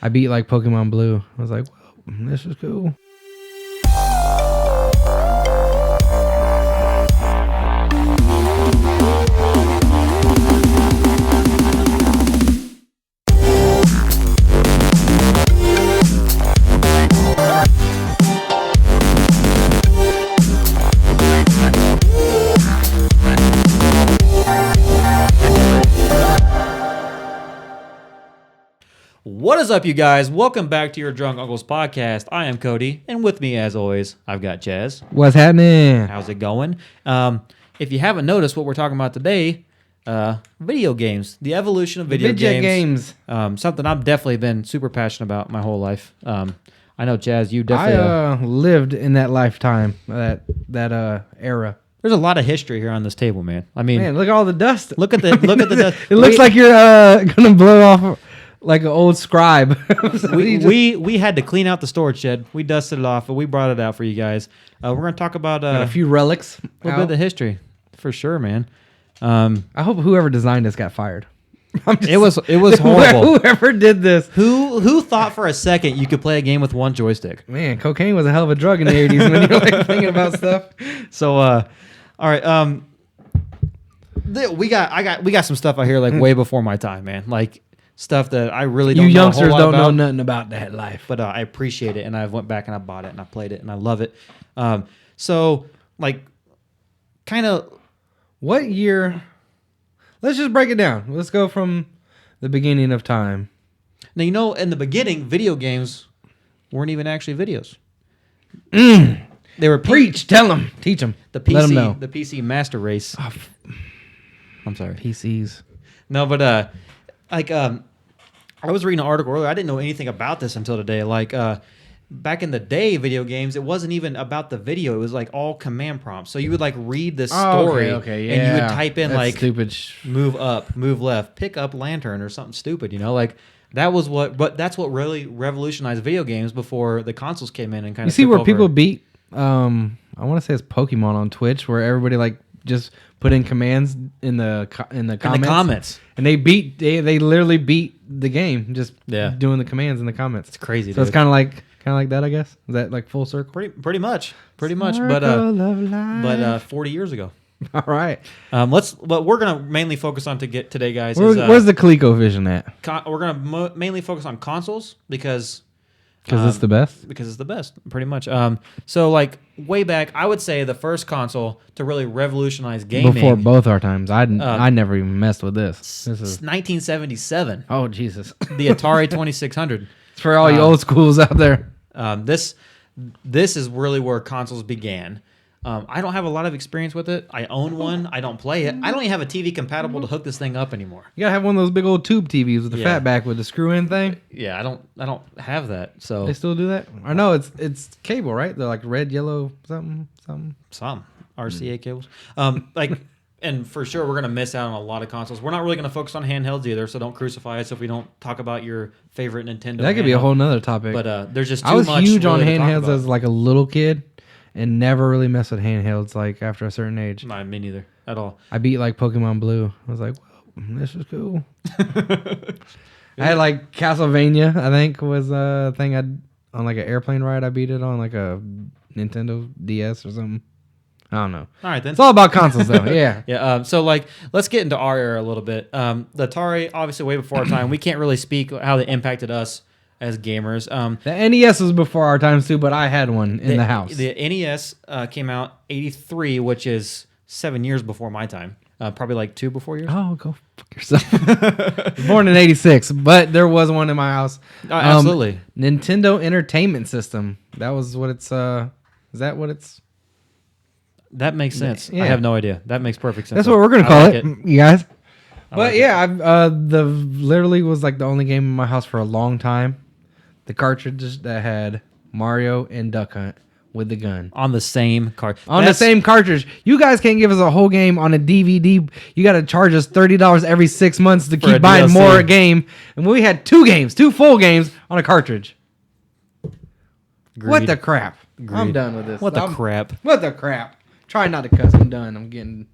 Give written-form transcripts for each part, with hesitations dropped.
I beat like Pokemon Blue. I was like, well, this is cool. What is up, you guys? Welcome back to your Drunk Uncles podcast. I am Cody, and with me, as always, I've got Chaz. What's happening? How's it going? If you haven't noticed what we're talking about today, video games, the evolution of video games. Something I've definitely been super passionate about my whole life. I know, Chaz, you definitely... I lived in that lifetime, that era. There's a lot of history here on this table, man. I mean, Man, look at all the dust. look at the dust. It looks like you're gonna blow off like an old scribe. We had to clean out the storage shed. We dusted it off, but we brought it out for you guys. We're going to talk about a few relics. a little bit of the history, for sure, man. I hope whoever designed this got fired. It was horrible. Whoever did this. Who thought for a second you could play a game with one joystick? Man, cocaine was a hell of a drug in the 80s when you're like thinking about stuff. So, all right. We got some stuff out here like way before my time, man. Like stuff that I really don't. You know youngsters a whole lot don't about, know nothing about that life. but I appreciate it, and I went back and I bought it and I played it and I love it. So like, kind of. What year? Let's just break it down. Let's go from the beginning of time. Now, you know, in the beginning, video games weren't even actually videos. They were Preach, tell them, teach them, the PC, let them know. the PC Master Race. Oh, I'm sorry. PCs. No, but I was reading an article earlier. I didn't know anything about this until today. Like back in the day, video games, it wasn't even about the video. It was like all command prompts. So you would like read the story, okay, yeah. and you would type in That's like stupid. move up, move left, pick up lantern or something stupid. You know, like that was what. But that's what really revolutionized video games before the consoles came in and kind You of. see took where over. people beat? I want to say it's Pokemon on Twitch, where everybody like just put in commands in the comments. And they literally beat the game just doing the commands in the comments. It's crazy. So dude. it's kind of like that, I guess. Is that like full circle? pretty much. Circle of life. But 40 years ago. All right. What we're gonna mainly focus on to get today, guys. Where's the ColecoVision at? We're gonna mainly focus on consoles because It's the best. Because it's the best, pretty much. So like way back, I would say the first console to really revolutionize gaming Before both our times, I never even messed with this. This is 1977. oh Jesus! The Atari 2600. It's for all you old schools out there. This is really where consoles began. I don't have a lot of experience with it. I own one. I don't play it. I don't even have a TV compatible to hook this thing up anymore. You gotta have one of those big old tube TVs with the Yeah. fat back with the screw-in thing. Yeah, I don't have that. So They still do that? Or no, it's cable, right? They're like red, yellow, something. some RCA cables. And for sure we're gonna miss out on a lot of consoles. We're not really gonna focus on handhelds either, so don't crucify us if we don't talk about your favorite Nintendo. That could be a whole nother topic. But there's just too I was much huge on really to talk handhelds about. as like a little kid, and never really messed with handhelds like after a certain age. Nah, me neither at all. I beat like Pokemon Blue. I was like, well, this is cool. I had like Castlevania, I think was a thing on like an airplane ride. I beat it on like a Nintendo DS or something. I don't know. All right then. It's all about consoles though. Yeah. Yeah. So like, let's get into our era a little bit. The Atari, obviously, way before our time. We can't really speak how they impacted us as gamers. The NES was before our times too, but I had one in the house. The NES came out '83, which is 7 years before my time. Probably like 2 before yours. Oh, go fuck yourself. Born in '86, but there was one in my house. Absolutely. Nintendo Entertainment System. That was what it's. Is that what it's? That makes sense. Yeah. I have no idea. That makes perfect sense. That's what we're gonna I call like it, you guys. But like yeah, the literally was like the only game in my house for a long time. The cartridges that had Mario and Duck Hunt with the gun On the same card. the same cartridge. You guys can't give us a whole game on a DVD. You got to charge us $30 every 6 months to For keep a buying DLC. more game. And we had two full games on a cartridge. Greed. What the crap? I'm Greed. done with this. What the crap? What the crap? Try not to cuss. I'm done. I'm getting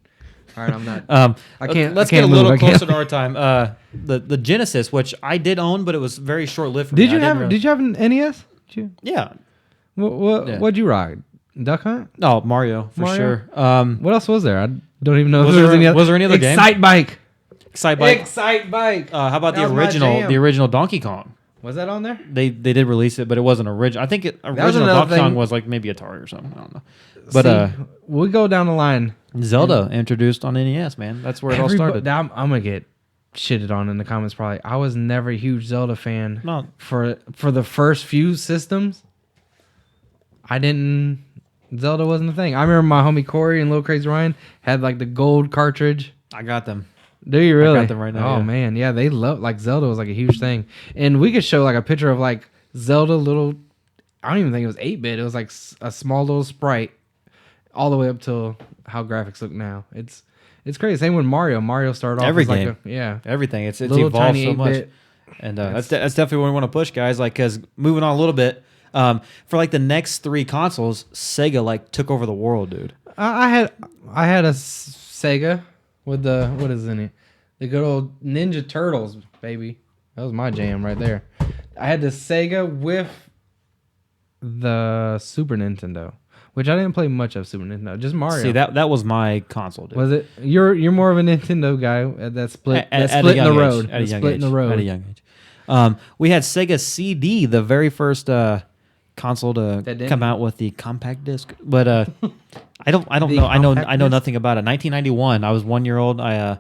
All right, I'm not. I can't. Let's I can't get a little move. I can't- closer to our time. The Genesis, which I did own, but it was very short lived for me. Did you I didn't have? really- Did you have an NES? Did you? Yeah. Yeah. What'd you rock? Duck Hunt. No, Mario for Mario? sure. What else was there? I don't even know. Was if there there- any other. was there any other game? Excite Bike. Excite Bike. Excite Bike. How about That the was my original? jam. The original Donkey Kong. Was that on there? They did release it, but it wasn't original. I think original another Donkey Kong thing- was like maybe Atari or something. I don't know. But See, we go down the line. Zelda introduced on NES, man. That's where it all started. Now I'm gonna get shitted on in the comments probably. I was never a huge Zelda fan. No. For the first few systems, I didn't. Zelda wasn't a thing. I remember my homie Corey and Lil Crazy Ryan had like the gold cartridge. I got them. Do you really? got them right now, Oh yeah. man, yeah, they love like Zelda was like a huge thing, and we could show like a picture of like Zelda little. I don't even think it was 8-bit. It was like a small little sprite, all the way up till how graphics look now. It's crazy. Same with Mario. Mario started off Every as like game. yeah, Everything. It's little evolved tiny so much. 8-bit. And that's definitely what we want to push, guys. Like, because moving on a little bit, for like the next 3 consoles, Sega like took over the world, dude. I had a Sega with the what is in it? The good old Ninja Turtles, baby. That was my jam right there. I had the Sega with the Super Nintendo, which I didn't play much of Super Nintendo. Just Mario. See, that was my console, dude. was it? You're more of a Nintendo guy that split At that a split in the young road. age. At a That young split age. in the road. At a young age. We had Sega CD, the very first console to That didn't- come out with the compact disc. But I don't The know. I compact know disc? nothing about it. 1991. I was 1 year old. I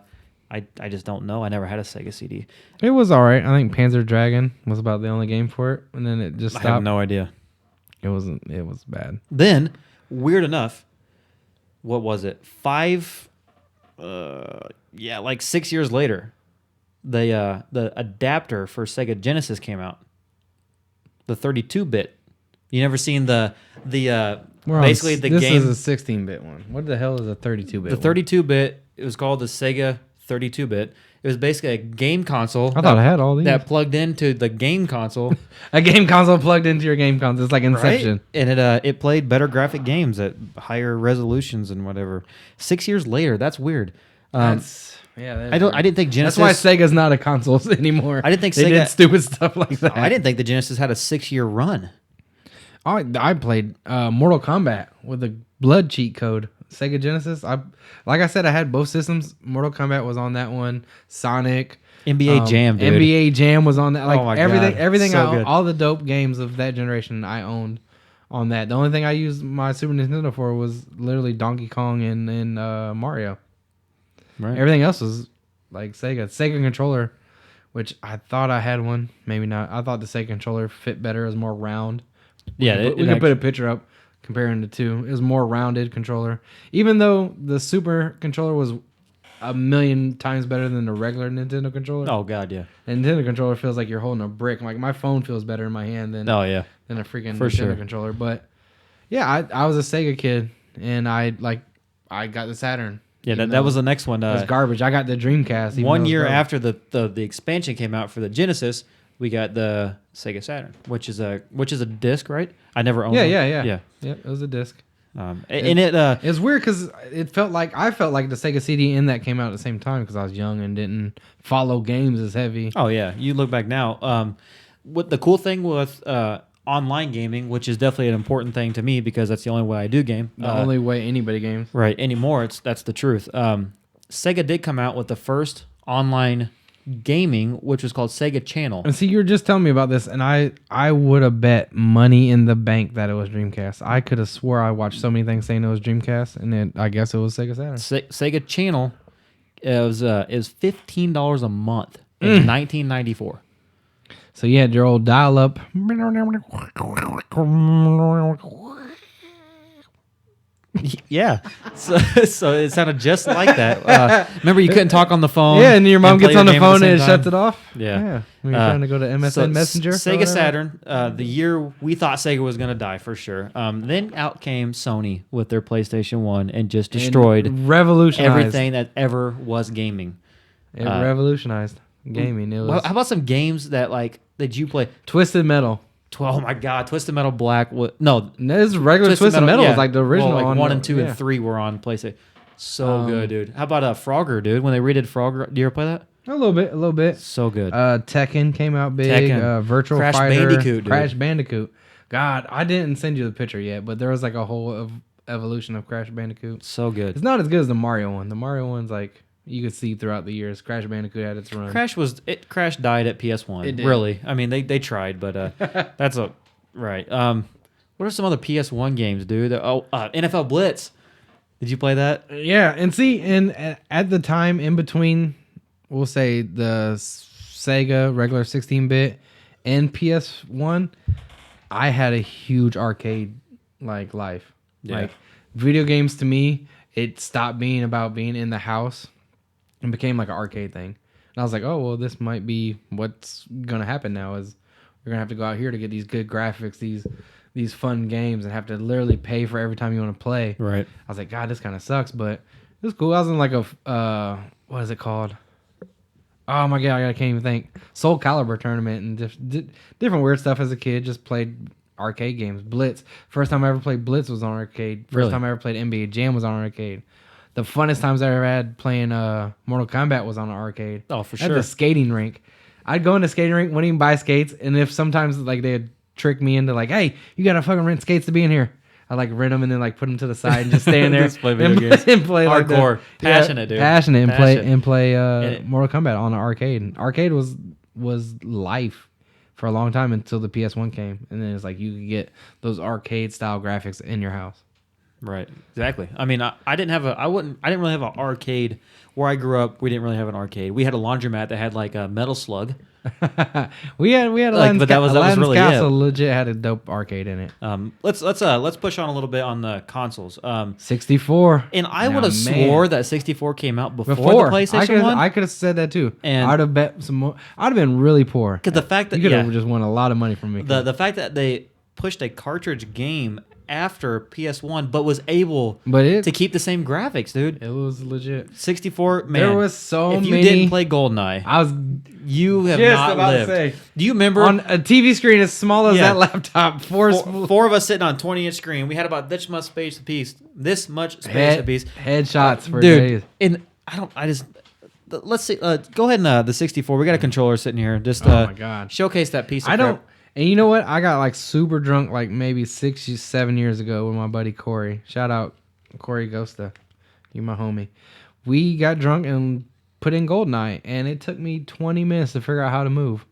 just don't know. I never had a Sega CD. It was all right. I think Panzer Dragon was about the only game for it, and then it just I stopped. have no idea. It wasn't. It was bad. Then, weird enough, what was it? 6 years later, the adapter for Sega Genesis came out. The 32-bit. You never seen the We're on basically s- the this game. is a 16-bit one. What the hell is a 32-bit? The 32-bit. It was called the Sega 32-bit. It was basically a game console. I thought I had all these. that plugged into the game console. A game console plugged into your game console. It's like Inception. Right? And it played better graphic games at higher resolutions and whatever. 6 years later, that's weird. I didn't think Genesis. That's why Sega's not a console anymore. I didn't think they Sega- did stupid stuff like that. I didn't think the Genesis had a 6-year run. I played Mortal Kombat with a blood cheat code. Sega Genesis. Like I said, I had both systems. Mortal Kombat was on that one. Sonic. NBA Jam, dude. NBA Jam was on that. Like Oh my everything, God. everything. So good. All the dope games of that generation I owned on that. The only thing I used my Super Nintendo for was literally Donkey Kong and Mario. Right. Everything else was like Sega controller, which I thought I had one. Maybe not. I thought the Sega controller fit better. It was more round. Yeah, We could put a picture up comparing the two. It was more rounded controller. Even though the Super controller was a million times better than the regular Nintendo controller. Oh God, yeah. The Nintendo controller feels like you're holding a brick. Like my phone feels better in my hand than Oh yeah. a freaking For Nintendo sure. controller. But yeah, I was a Sega kid and I got the Saturn. Yeah, even that though was the next one. it was garbage. I got the Dreamcast. even though it 1 was year garbage. after the expansion came out for the Genesis, we got the Sega Saturn, which is a disc, right? I never owned one. Yeah. Yeah. It was a disc. And it It's weird because I felt like the Sega CD and that came out at the same time because I was young and didn't follow games as heavy. oh yeah, you look back now. What the cool thing with online gaming, which is definitely an important thing to me because that's the only way I do game. The only way anybody games. Right anymore, that's the truth. Sega did come out with the first online gaming, which was called Sega Channel. And see, you were just telling me about this, and I would have bet money in the bank that it was Dreamcast. I could have swore I watched so many things saying it was Dreamcast, and then I guess it was Sega Saturn. Sega Channel it was $15 a month in 1994. So you had your old dial-up. Yeah, so it sounded just like that. Remember, you couldn't talk on the phone. Yeah, and your mom play gets your on the game at phone same and it time. shuts it off. Yeah. When you're trying to go to MSN So, Messenger. or Sega whatever. Saturn, the year we thought Sega was going to die for sure. Then out came Sony with their PlayStation 1 and just And destroyed revolutionized everything that ever was gaming. It revolutionized gaming. It was Well, how about some games that you play? Twisted Metal. Oh my God, Twisted Metal Black. No, No, this is regular Twisted Metal yeah. was like the original. Well, like on 1 the- and 2 yeah. and 3 were on PlayStation. So good, dude. How about Frogger, dude? When they redid Frogger, do you ever play that? A little bit. So good. Tekken came out big. Tekken. Virtual Crash Fighter, Bandicoot, dude. Crash Bandicoot. God, I didn't send you the picture yet, but there was like a whole evolution of Crash Bandicoot. So good. It's not as good as the Mario one. The Mario one's like you could see throughout the years. Crash Bandicoot had its run. Crash died at PS1. It did. Really. I mean, they tried, but that's a right. What are some other PS1 games, dude? NFL Blitz. Did you play that? Yeah, and see, at the time in between, we'll say the Sega regular 16-bit and PS1, I had a huge arcade like life. Yeah. Like video games to me, it stopped being about being in the house and became like an arcade thing. And I was like, oh well, this might be what's gonna happen now. Is we're gonna have to go out here to get these good graphics, these fun games, and have to literally pay for every time you want to play. Right. I was like, God, this kind of sucks, but it was cool. I was in like a what is it called? Oh my God, I can't even think. Soul Calibur tournament and just different weird stuff as a kid. Just played arcade games. Blitz. First time I ever played Blitz was on arcade. First Really? time I ever played NBA Jam was on arcade. The funnest times I ever had playing Mortal Kombat was on an arcade. Oh, for At sure. the skating rink. I'd go in the skating rink, wouldn't even buy skates, and if sometimes like they'd trick me into like, hey, you gotta fucking rent skates to be in here. I like rent them and then like put them to the side and just stand there Just play video and, games. and play like Hardcore. Passionate, dude. passionate and Passionate. play Mortal Kombat on the arcade. Arcade was life for a long time until the PS1 came, and then it's like you could get those arcade style graphics in your house. Right. Exactly. I mean, I didn't really have an arcade where I grew up. We didn't really have an arcade. We had a laundromat that had like a Metal Slug. we had Like, but that was Aladdin's really Castle it. legit had a dope arcade in it. Let's push on a little bit on the consoles. 64. And I Now, would have man. swore that 64 came out before the PlayStation 1. I could have said that too. And- I'd have bet some more. I'd have been really poor. Because the fact that you could have just won a lot of money from me. the fact that they pushed a cartridge game after PS1, but was able to keep the same graphics, dude. It was legit. 64, man. There was so if you many. didn't play GoldenEye, I was you have just not about lived. to say. Do you remember On a TV screen as small as Yeah. that laptop, four four of us sitting on a 20-inch screen? We had about this much space apiece. headshots for Dude, days. and let's see. Go ahead and the 64. We got a controller sitting here. Just Oh my God. showcase that piece. Of I don't. crap. And you know what? I got like super drunk like maybe 7 years ago with my buddy Corey. Shout out Corey Gosta. You my homie. We got drunk and put in GoldenEye, and it took me 20 minutes to figure out how to move.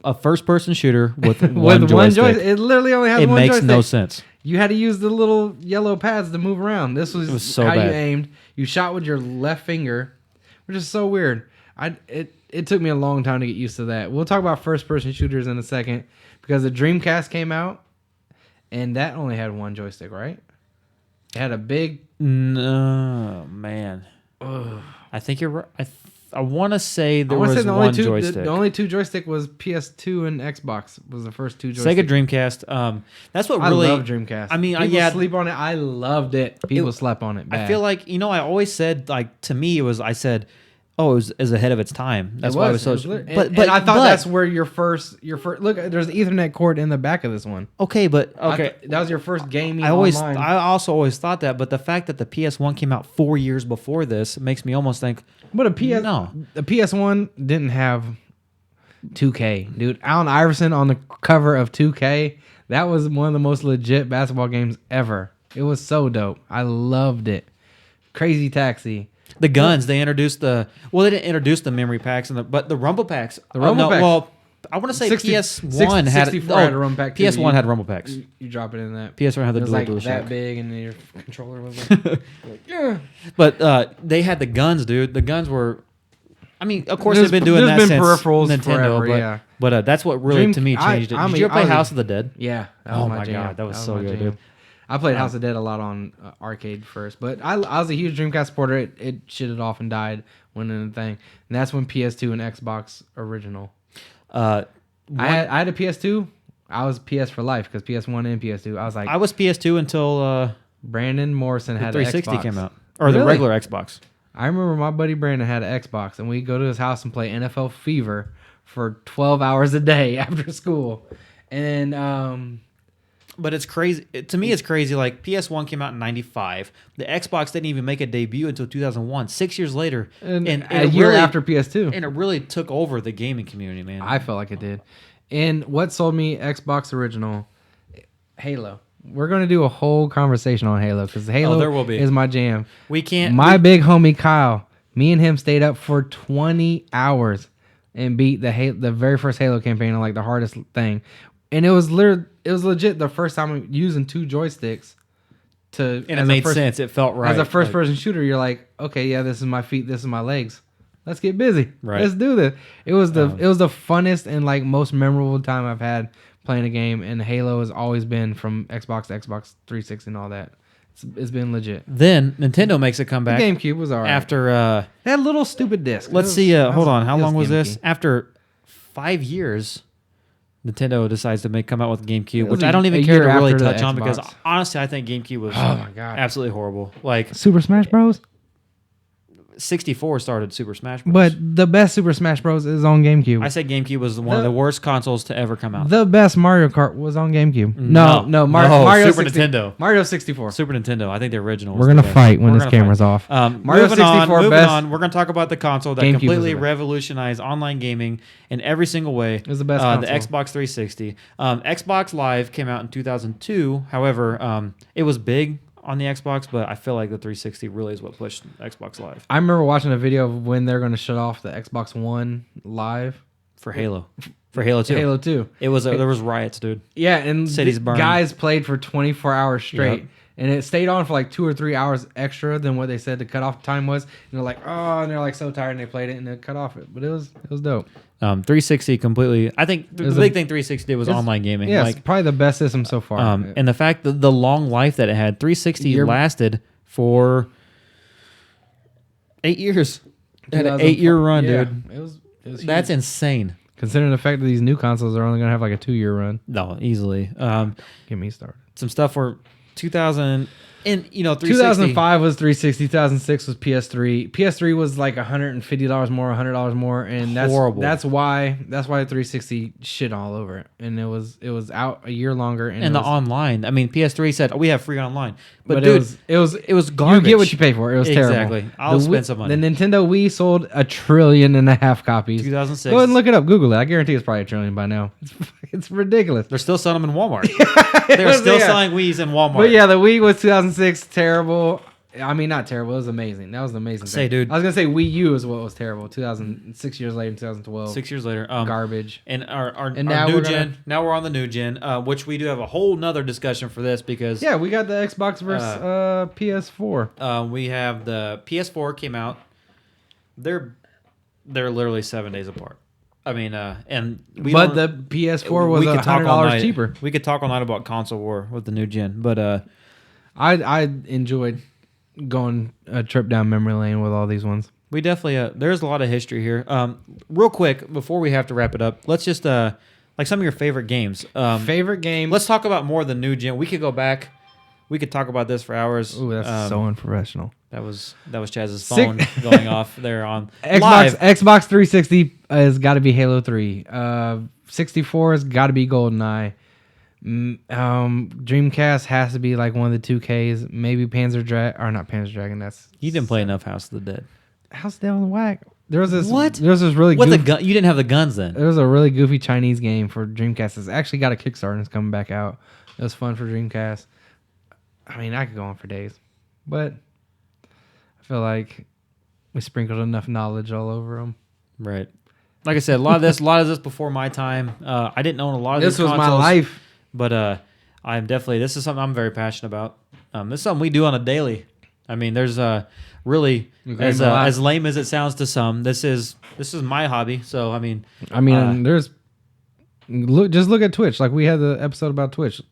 A first-person shooter with With one joystick. It literally only has It one makes joystick. no sense. You had to use the little yellow pads to move around. This was, It was so how you bad. aimed. You shot with your left finger, which is so weird. It took me a long time to get used to that. We'll talk about first-person shooters in a second because the Dreamcast came out, and that only had one joystick, right? It had a big... No, man. I think you're right. I want to say there I wanna was say the one only two, joystick. The only two joystick was PS2 and Xbox was the first two joysticks. Sega Dreamcast. That's what really. I love Dreamcast. I mean, people yeah. sleep on it. I loved it. People slept on it. Bad. I feel like I always said like to me it was I said, oh, it was ahead of its time. That's why it was so. But I thought that's where your first look. There's an Ethernet cord in the back of this one. okay, but That was your first gaming. I online. also always thought that, but the fact that the PS1 came out 4 years before this makes me almost think. But the PS1 didn't have 2K, dude. Allen Iverson on the cover of 2K. That was one of the most legit basketball games ever. It was so dope. I loved it. Crazy Taxi. The guns they introduced they didn't introduce the memory packs but the rumble packs. The rumble packs. Well, I want to say 60 PS1 had 64 had a rumble pack too. PS1 had rumble packs. You drop it in that. PS1 had the It was dual like DualShock. that big, and then your controller was like, yeah. But they had the guns, dude. The guns were. I mean, of course There's- they've been doing that there's been since peripherals Nintendo, forever, but, yeah. but that's what really to me I changed it. mean, Did you ever I play was- House of the Dead? Yeah. That Oh was my jam. God, that was so my good, jam. dude. I played House of Dead a lot on arcade first, but I was a huge Dreamcast supporter. It shitted off and died when in the thing, and that's when PS2 and Xbox original. I had a PS2. I was PS for life because PS1 and PS2. I was like, I was PS2 until Brandon Morrison the had 360 an Xbox. came out, or the Really? regular Xbox. I remember my buddy Brandon had an Xbox, and we'd go to his house and play NFL Fever for 12 hours a day after school. And But it's crazy. To me, it's crazy. Like, PS1 came out in 95. The Xbox didn't even make a debut until 2001, 6 years later. And it a year really- after PS2. And it really took over the gaming community, man. I felt like it did. And what sold me Xbox original, Halo. We're going to do a whole conversation on Halo because Halo there will be. is my jam. we can't. My big homie Kyle, me and him stayed up for 20 hours and beat the very first Halo campaign on like the hardest thing. And it was legit the first time I'm using 2 joysticks to and it made sense. It felt right. As a first Like, person shooter, you're like, okay, yeah, this is my feet, this is my legs. Let's get busy. Right. Let's do this. It was the funnest and like most memorable time I've had playing a game, and Halo has always been from Xbox to Xbox 360 and all that. It's been legit. Then Nintendo makes a The comeback GameCube was alright. after. That little stupid disc. Let's see. Hold on. How long was this? gimmicky. After 5 years, Nintendo decides to come out with GameCube, It was which I don't a even care to year really after the touch on because Xbox. honestly, I think GameCube was Oh my God. absolutely horrible. Like Super Smash Bros. 64 started Super Smash Bros. But the best Super Smash Bros is on GameCube. I said GameCube was one of the worst consoles to ever come out. The best Mario Kart was on GameCube. No. Mario Super Nintendo. Mario 64. Super Nintendo. I think the original. We're was gonna the best. fight when We're this gonna camera's fight. off. Mario Moving 64 moving best. on. We're going to talk about the console that GameCube was the completely best. revolutionized online gaming in every single way. It was the best The console. Xbox 360. Xbox Live came out in 2002. However, it was big on the Xbox, but I feel like the 360 really is what pushed Xbox Live I remember watching a video of when they're going to shut off the Xbox One Live. for Halo. For Halo 2. Halo 2. It was there was riots, dude. Yeah, and Cities burned. guys played for 24 hours straight. Yep. And it stayed on for like 2 or 3 hours extra than what they said the cutoff time was. And they're like, oh, and they're like so tired, and they played it and they cut off it. But it was dope. 360 completely. I think the was big thing 360 did was it's- online gaming. Yeah, Like it's probably the best system so far. and the fact that the long life that it had, 360 Year- lasted for 8 years. It had an 2004 8-year run, yeah, dude. It was That's huge. insane. Considering the fact that these new consoles are only going to have like a 2-year run. No, easily. Get me started. Some stuff for 2000 and 360. 2005 was 360. 2006 was PS3. PS3 was like $150 more, $100 more, and that's Horrible. That's why 360 shit all over it, and it was out a year longer. And And it the was, online. I mean, PS3 said, we have free online. But, but dude, it was it was garbage. You get what you pay for. It was terrible. Exactly. I'll The spend Wii- some money. The Nintendo Wii sold 1.5 trillion copies. 2006. Go ahead and look it up. Google it. I guarantee it's probably 1 trillion by now. It's ridiculous. They're still selling them in Walmart. They're still Yeah. selling Wii's in Walmart. But yeah, the Wii was 2006. Terrible. I mean, not terrible. It was amazing. That was the amazing Say, thing. dude. I was gonna say Wii U is what was terrible. 2006 years later, in 2012. 6 years later. Garbage. And our And our now new we're gen. gonna- Now we're on the new gen, which we do have a whole nother discussion for this because Yeah, we got the Xbox versus PS4. we have the PS4 came out. They're literally 7 days apart. I mean, and we But don't- the PS4 was we could talk all $100 night. cheaper. We could talk all night about console war with the new gen, but I enjoyed going a trip down memory lane with all these ones. we definitely there's a lot of history here. Real quick before we have to wrap it up, let's just like some of your favorite games. Favorite game? Let's talk about more the new gen. We could go back. We could talk about this for hours. Ooh, that's so unprofessional. That was Chaz's phone going off there on Xbox live. 360 has got to be Halo 3. 64 has got to be GoldenEye. Dreamcast has to be like one of the 2Ks. Maybe Panzer Dragon, or not Panzer Dragon. That's You didn't play enough House of the Dead. House Down Whack. There was this. What? There was this really. What the goofy, gun? You didn't have the guns then. There was a really goofy Chinese game for Dreamcast. It's actually got a Kickstarter and it's coming back out. It was fun for Dreamcast. I mean, I could go on for days, but I feel like we sprinkled enough knowledge all over them. Right. Like I said, a lot of this before my time. I didn't own a lot of This these was my consoles, life. but I'm definitely this is something I'm very passionate about. This is something we do on a daily. I mean, there's really as lame as it sounds to some. This is my hobby. So I mean, there's look at Twitch. Like we had the episode about Twitch.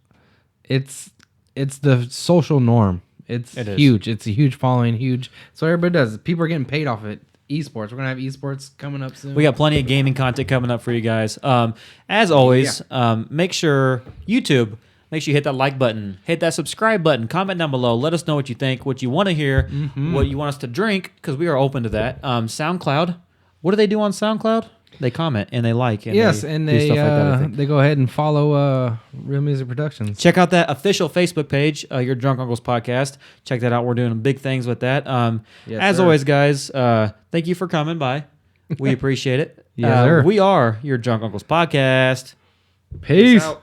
It's the social norm. It is. Huge. It's a huge following. Huge. So everybody does. People are getting paid off it. Esports. We're gonna have esports coming up soon. we got plenty of gaming content coming up for you guys. As always, make sure YouTube. Make sure you hit that like button, hit that subscribe button, comment down below. Let us know what you think, what you want to hear, what you want us to drink, because we are open to that. SoundCloud. What do they do on SoundCloud? they comment and they like. And yes, they and do they stuff like that, I think. they go ahead and follow Real Music Productions. Check out that official Facebook page, Your Drunk Uncles Podcast. Check that out. We're doing big things with that. Yes, as sir. always, guys, thank you for coming by. We appreciate it. Yes, sir. We are Your Drunk Uncles Podcast. Peace. Out.